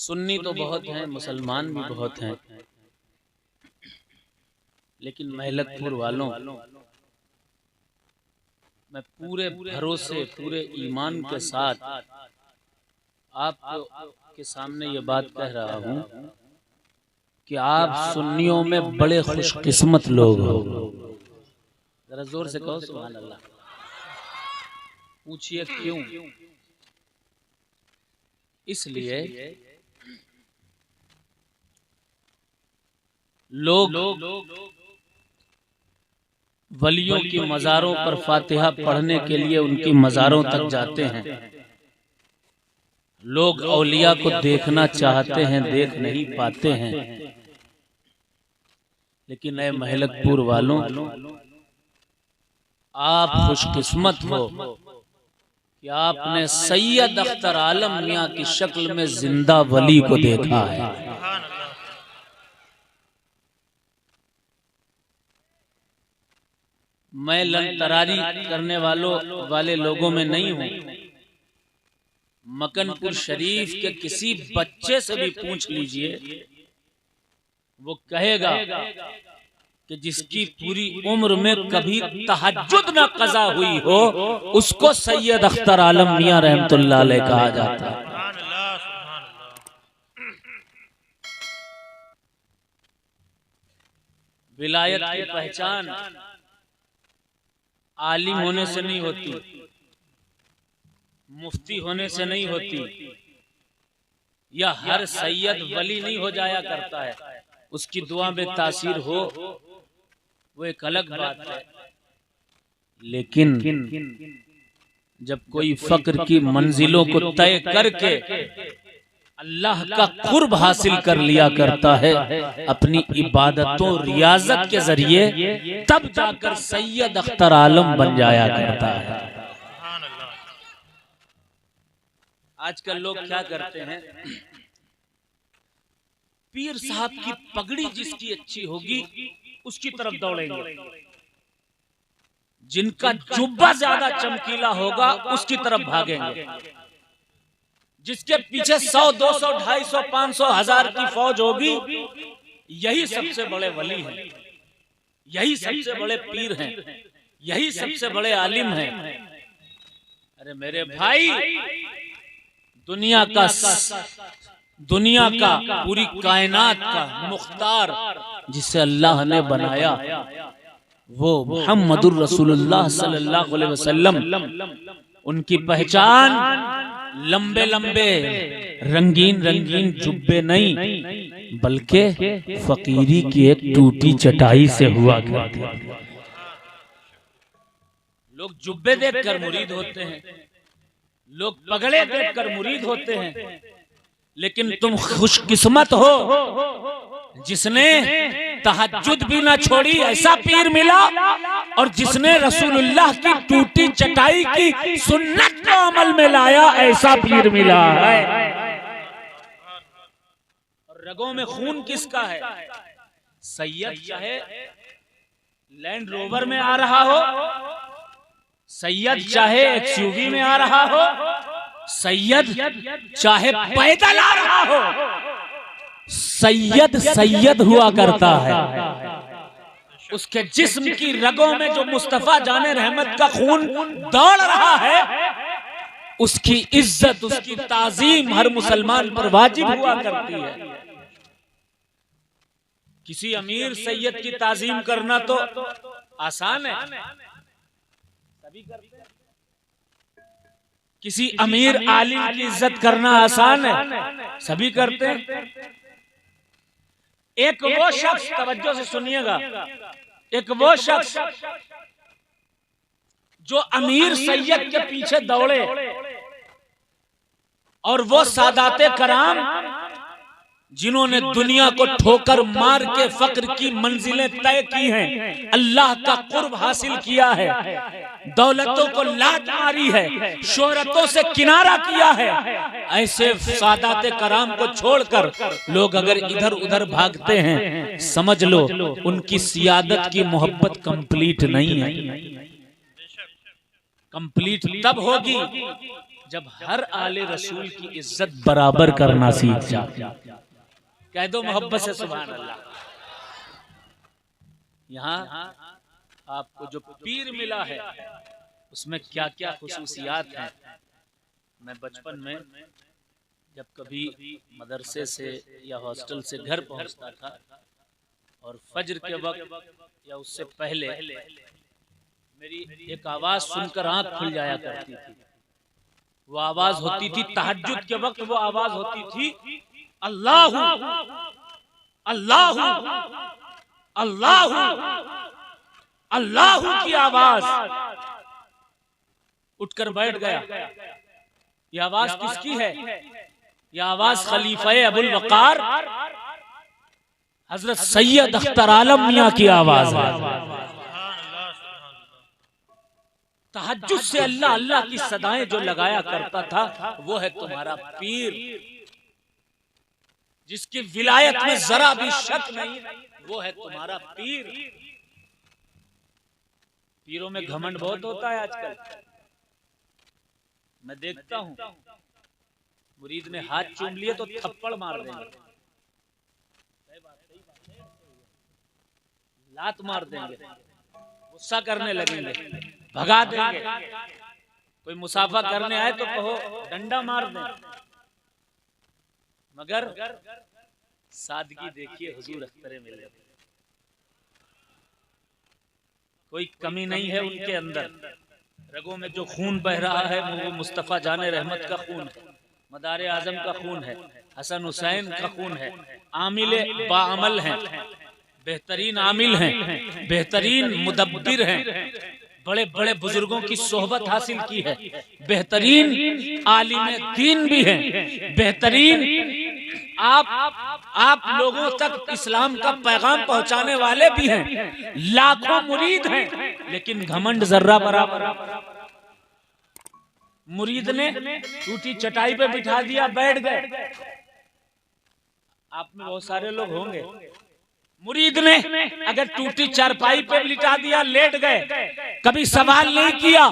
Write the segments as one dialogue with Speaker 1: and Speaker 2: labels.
Speaker 1: सुन्नी तो बहुत हैं, मुसलमान भी बहुत हैं, लेकिन महलकपुर वालों, मैं पूरे भरोसे, पूरे ईमान के साथ आपके सामने ये बात कह रहा हूँ कि आप सुन्नियों में बड़े खुशकिस्मत लोग हो। जरा जोर से कहो सुभान अल्लाह। पूछिए क्यों? इसलिए लोग वलियों की मज़ारों पर फातिहा पढ़ने के लिए उनकी मज़ारों तक जाते हैं। लोग औलिया को देखना चाहते हैं, देख नहीं पाते हैं। लेकिन ऐ महलकपुर वालों, आप खुशकिस्मत हो कि आपने सैयद अख्तर आलम मियां की शक्ल में जिंदा वली को देखा है। मैं लंतरारी करने वाले लोगों में नहीं हूं। मकनपुर शरीफ के किसी बच्चे से भी पूछ लीजिए, वो कहेगा कि जिसकी पूरी उम्र में कभी तहज्जुद न कज़ा हुई हो, उसको सैयद अख्तर आलम मियां रहमतुल्लाह अलैह कहा जाता है। विलायत की पहचान आलिम होने से नहीं होती, मुफ्ती होने से नहीं होती, या हर सैयद वली नहीं हो जाया करता है। उसकी दुआ में तासीर हो वो एक अलग बात है, लेकिन जब कोई फक्र की मंजिलों को तय करके अल्लाह का कुर्ब हासिल कर लिया करता है अपनी इबादतों रियाजत के जरिए, तब जाकर सैयद अख्तर आलम बन जाया करता है। आजकल लोग क्या करते हैं, पीर साहब की पगड़ी जिसकी अच्छी होगी उसकी तरफ दौड़ेंगे, जिनका जुब्बा ज्यादा चमकीला होगा उसकी तरफ भागेंगे, जिसके पीछे 100, 200, 250, 500, 1000 की फौज होगी, यही सबसे बड़े वली हैं, यही सबसे बड़े पीर हैं, यही सबसे बड़े आलिम हैं। अरे मेरे भाई, दुनिया का पूरी कायनात का मुख्तार जिसे अल्लाह ने बनाया वो मुहम्मदुर रसूलुल्लाह सल्लल्लाहु अलैहि वसल्लम। उनकी पहचान लंबे लंबे रंगीन रंगीन जुब्बे नहीं, बल्कि फकीरी की एक टूटी चटाई से हुआ करती। लोग जुब्बे देखकर मुरीद होते हैं, लोग पगड़े देखकर मुरीद होते हैं, लेकिन तुम खुशकिस्मत हो जिसने तहज्जुद भी ना छोड़ी, ऐसा पीर मिला, और जिसने रसूलुल्लाह की टूटी चटाई की सुन्नत को अमल में लाया, ऐसा पीर मिला है। और रगों में खून किसका है? सैयद चाहे लैंड रोवर में आ रहा हो, सैयद चाहे एक्सयूवी में आ रहा हो, सैयद चाहे पैदल आ रहा हो, सैयद सैयद हुआ करता है। उसके जिस्म की रगों में जो मुस्तफा जाने रहमत का खून दौड़ रहा है, उसकी इज्जत, उसकी ताजीम हर मुसलमान पर वाजिब हुआ करती है। किसी अमीर सैयद की ताजीम करना तो आसान है, सभी करते हैं। किसी अमीर आलिम की इज्जत करना आसान है, सभी करते हैं। एक वो शख्स, तवज्जो से सुनिएगा, एक वो शख्स जो अमीर सैयद के पीछे दौड़े, और वो सादाते कराम जिन्होंने दुनिया को ठोकर मार के फक्र की मंजिलें तय की हैं, अल्लाह का कुर्ब हासिल किया है, दौलतों को लात मारी है, शोहरतों से किनारा किया है, ऐसे सादाते कराम को छोड़कर लोग अगर इधर उधर भागते हैं, समझ लो उनकी सियादत की मोहब्बत कंप्लीट नहीं है। कंप्लीट तब होगी जब हर आले रसूल की इज्जत बराबर करना सीख जा। कह दो मोहब्बत से सुभान अल्लाह। यहाँ आपको जो पीर मिला है उसमें क्या क्या खुसूसियात हैं। मैं बचपन में जब कभी मदरसे से या हॉस्टल से घर पहुंचता था और फज्र के वक्त या उससे पहले मेरी एक आवाज सुनकर आंख खुल जाया करती थी। वो आवाज होती थी तहज्जुद के वक्त, वो आवाज होती थी अल्लाहू अल्लाहू अल्लाहू अल्लाहू की आवाज। उठकर बैठ गया। यह आवाज किसकी है? यह आवाज खलीफा अबुल वकार हजरत सैयद अख्तर आलम मियां की आवाज है। तहज्जुद से अल्लाह अल्लाह की सदाएं जो लगाया करता था वो है तुम्हारा पीर, जिसकी विलायत में जरा भी शक नहीं, वो है तुम्हारा पीर। पीरों में घमंड बहुत होता है आजकल। मैं देखता हूं मुरीद ने हाथ चूम लिए तो थप्पड़ मार देंगे, लात मार देंगे, गुस्सा करने लगेंगे, भगा देंगे। कोई मुसाफा करने आए तो कहो डंडा मार दें। मगर सादगी देखिए हुजूर अख्तरे मिले, कोई कमी नहीं है उनके अंदर। रगों में जो खून बह रहा है वो मुस्तफ़ा जाने रहमत का खून है, मदारे आजम का खून है, हसन हुसैन का खून है। आमिले बाअमल हैं, बेहतरीन आमिल हैं, बेहतरीन मुदब्बिर हैं, बड़े बड़े बुजुर्गों की सोहबत हासिल की है, बेहतरीन आलिम दीन भी हैं, बेहतरीन आप लोगों तक इस्लाम का पैगाम पहुंचाने वाले भी हैं, लाखों मुरीद हैं, लेकिन घमंड जर्रा बराबर। मुरीद ने टूटी चटाई पे बिठा दिया, बैठ गए। आप में बहुत सारे लोग होंगे, मुरीद ने अगर टूटी चारपाई पे लिटा दिया, लेट गए, कभी सवाल नहीं किया,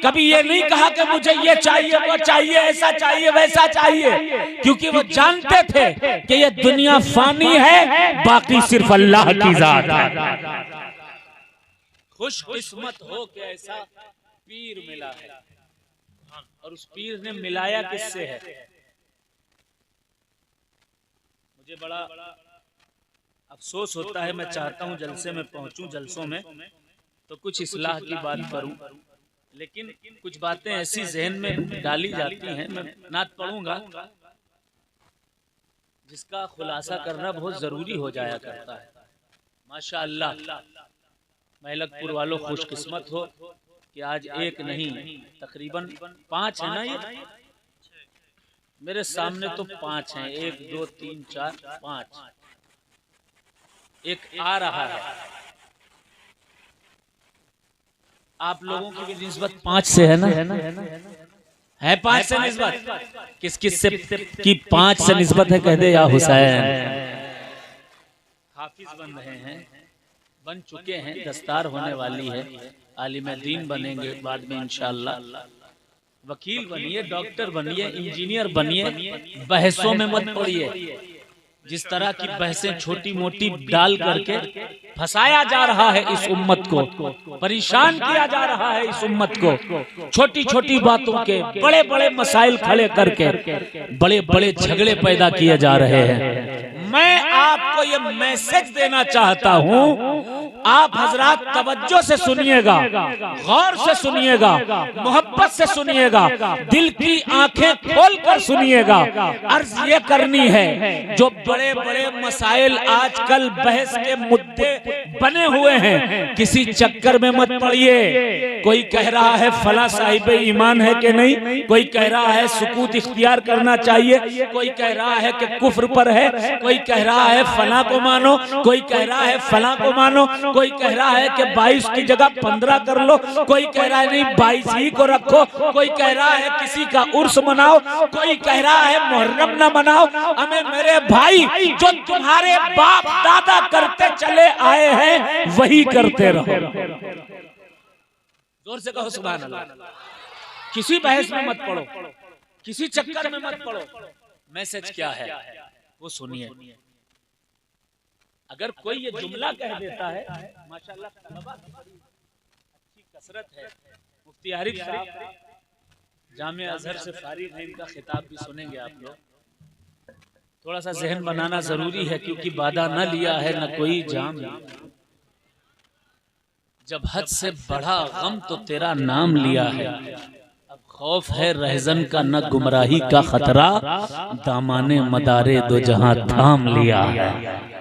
Speaker 1: कभी ये नहीं कहा कि मुझे ये चाहिए वो चाहिए, ऐसा चाहिए वैसा चाहिए, क्योंकि वो जानते थे कि ये दुनिया फानी है, बाकी सिर्फ अल्लाह की जात है। खुशकिस्मत हो कि ऐसा पीर मिला है। और उस पीर ने मिलाया किससे है? मुझे बड़ा अफसोस होता है, मैं चाहता हूं जलसे में पहुंचूं, जलसों में तो कुछ इस्लाह की बात करूं, लेकिन कुछ बातें ऐसी जहन में डाली जाती हैं, मैं नात पढ़ूंगा जिसका खुलासा करना बहुत जरूरी हो जाया करता है। माशाअल्लाह महलकपुर वालों खुशकिस्मत हो कि आज एक नहीं तकरीबन 5 है ना, ये मेरे सामने तो 5 हैं, 1 2 3 4 5, एक आ रहा है। आप लोगों की भी निस्बत 5 से है ना? है 5 से निस्बत? किस किस से की 5 से निस्बत है? कह दे या हुसैन। हाफिज बन रहे हैं, बन चुके हैं, दस्तार होने वाली है, आलिम दीन बनेंगे बाद में इंशाअल्लाह। वकील बनिए, डॉक्टर बनिए, इंजीनियर बनिए, बहसों में मत पड़िए। जिस तरह की बहसें छोटी मोटी डाल करके फंसाया जा रहा है इस उम्मत को, परेशान किया जा रहा है इस उम्मत को, छोटी छोटी बातों के बड़े बड़े मसाइल खड़े करके बड़े बड़े झगड़े पैदा किए जा रहे हैं। मैं आपको ये मैसेज देना चाहता हूँ, आप हजरात तवज्जो से सुनिएगा, गौर से सुनिएगा, मोहब्बत से सुनिएगा, दिल की आंखें खोलकर सुनिएगा। अर्ज ये करनी है, जो बड़े बड़े मसाइल आजकल बहस के मुद्दे बने हुए हैं, किसी चक्कर में मत पड़िए। कोई कह रहा है फला साहिब ईमान है कि नहीं, कोई कह रहा है सुकूत इख्तियार करना चाहिए, कोई कह रहा है कि कुफ्र पर है, कोई कह रहा है फला को मानो, कोई कह रहा है फला को मानो, कोई कह रहा है कि 22 की जगह 15 कर लो, कोई कह रहा है नहीं 22 ही को रखो, कोई कह रहा है किसी का उर्स मनाओ, कोई कह रहा है मुहर्रम न मनाओ। हमें मेरे भाई जो तुम्हारे बाप दादा करते चले आए हैं वही करते रहो। जोर से कहो सुभान अल्लाह। किसी बहस में मत पड़ो, किसी चक्कर में मत पड़ो। मैसेज क्या है वो सुनिए। अगर कोई ये जुमला कह देता है, माशाल्लाह तलबा की बड़ी अच्छी कसरत है। मुफ्ती आरिफ साहब जामिया अजहर से फारिग हैं, इनका खिताब भी सुनेंगे आप लोग। थोड़ा सा जहन बनाना जरूरी है, क्योंकि वादा न लिया है न कोई जाम। जब हद से बड़ा गम तो तेरा नाम लिया है, अब खौफ है रहजन का न गुमराही का खतरा, दामाने मदारे दो जहां थाम लिया है।